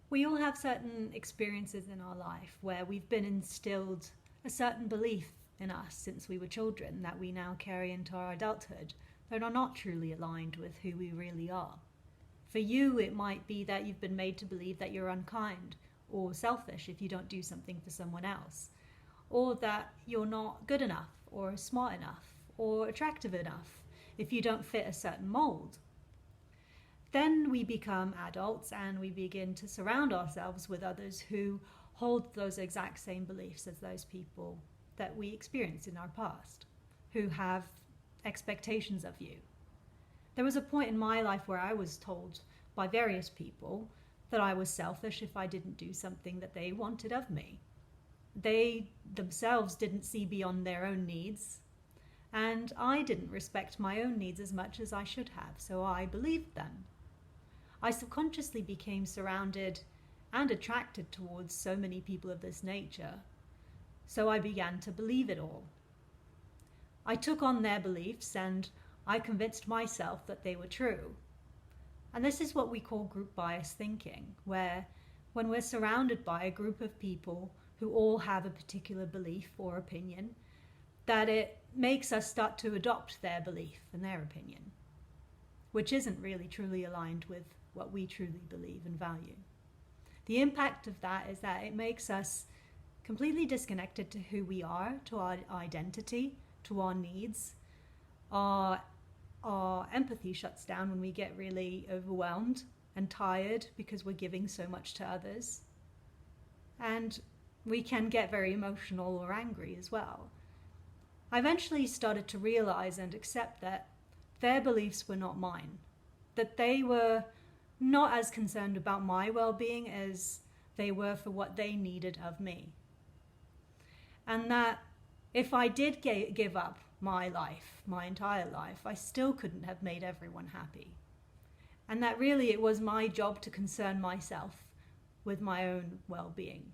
We all have certain experiences in our life where we've been instilled a certain belief in us since we were children that we now carry into our adulthood that are not truly aligned with who we really are. For you, it might be that you've been made to believe that you're unkind or selfish if you don't do something for someone else, or that you're not good enough or smart enough or attractive enough if you don't fit a certain mould. Then we become adults and we begin to surround ourselves with others who hold those exact same beliefs as those people that we experienced in our past, who have expectations of you. There was a point in my life where I was told by various people that I was selfish if I didn't do something that they wanted of me. They themselves didn't see beyond their own needs, and I didn't respect my own needs as much as I should have, so I believed them. I subconsciously became surrounded and attracted towards so many people of this nature, so I began to believe it all. I took on their beliefs and I convinced myself that they were true. And this is what we call group bias thinking, where when we're surrounded by a group of people who all have a particular belief or opinion, that it makes us start to adopt their belief and their opinion, which isn't really truly aligned with what we truly believe and value. The impact of that is that it makes us completely disconnected to who we are, to our identity, to our needs. Our empathy shuts down when we get really overwhelmed and tired because we're giving so much to others. And we can get very emotional or angry as well. I eventually started to realize and accept that their beliefs were not mine, that they were not as concerned about my well-being as they were for what they needed of me. And that if I did give up my life, my entire life, I still couldn't have made everyone happy. And that really it was my job to concern myself with my own well-being.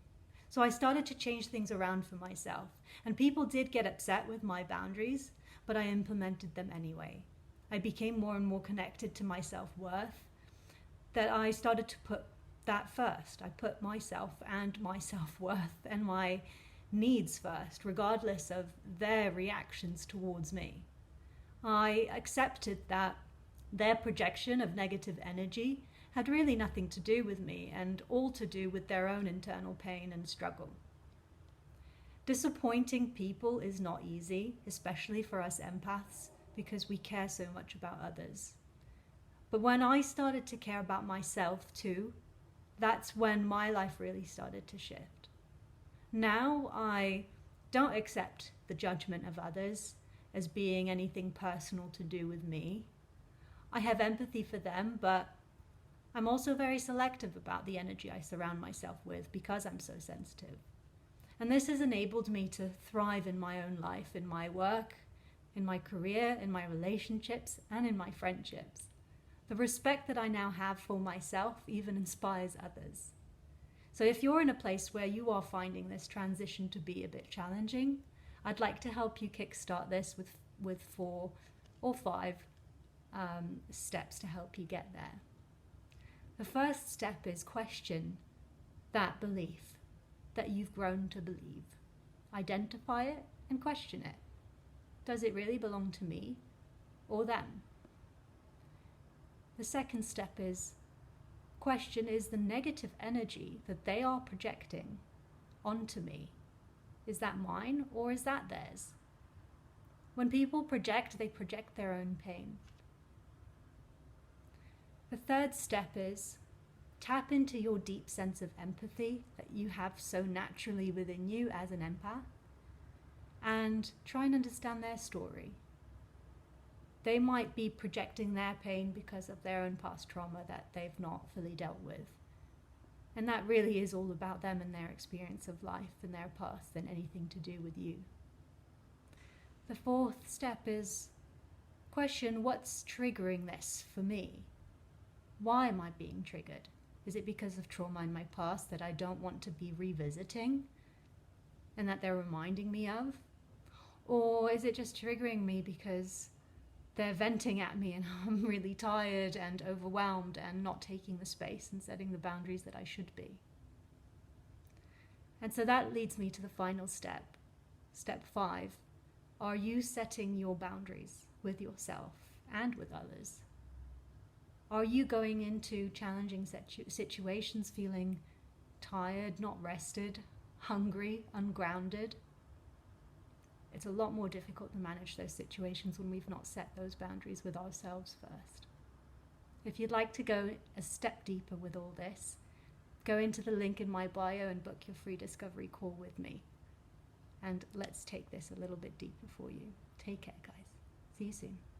So I started to change things around for myself. And people did get upset with my boundaries, but I implemented them anyway. I became more and more connected to my self-worth, that I started to put that first. I put myself and my self-worth and my needs first, regardless of their reactions towards me. I accepted that their projection of negative energy had really nothing to do with me and all to do with their own internal pain and struggle. Disappointing people is not easy, especially for us empaths, because we care so much about others. But when I started to care about myself too, that's when my life really started to shift. Now I don't accept the judgment of others as being anything personal to do with me. I have empathy for them, but I'm also very selective about the energy I surround myself with because I'm so sensitive. And this has enabled me to thrive in my own life, in my work, in my career, in my relationships, and in my friendships. The respect that I now have for myself even inspires others. So if you're in a place where you are finding this transition to be a bit challenging, I'd like to help you kickstart this with 4 or 5 steps to help you get there. The first step is question that belief that you've grown to believe. Identify it and question it. Does it really belong to me or them? The second step is question, is the negative energy that they are projecting onto me, is that mine or is that theirs? When people project, they project their own pain. The third step is tap into your deep sense of empathy that you have so naturally within you as an empath and try and understand their story. They might be projecting their pain because of their own past trauma that they've not fully dealt with. And that really is all about them and their experience of life and their past than anything to do with you. The fourth step is question, what's triggering this for me? Why am I being triggered? Is it because of trauma in my past that I don't want to be revisiting and that they're reminding me of? Or is it just triggering me because they're venting at me and I'm really tired and overwhelmed and not taking the space and setting the boundaries that I should be. And so that leads me to the final step. Step 5. Are you setting your boundaries with yourself and with others? Are you going into challenging situations feeling tired, not rested, hungry, ungrounded? It's a lot more difficult to manage those situations when we've not set those boundaries with ourselves first. If you'd like to go a step deeper with all this, go into the link in my bio and book your free discovery call with me. And let's take this a little bit deeper for you. Take care, guys. See you soon.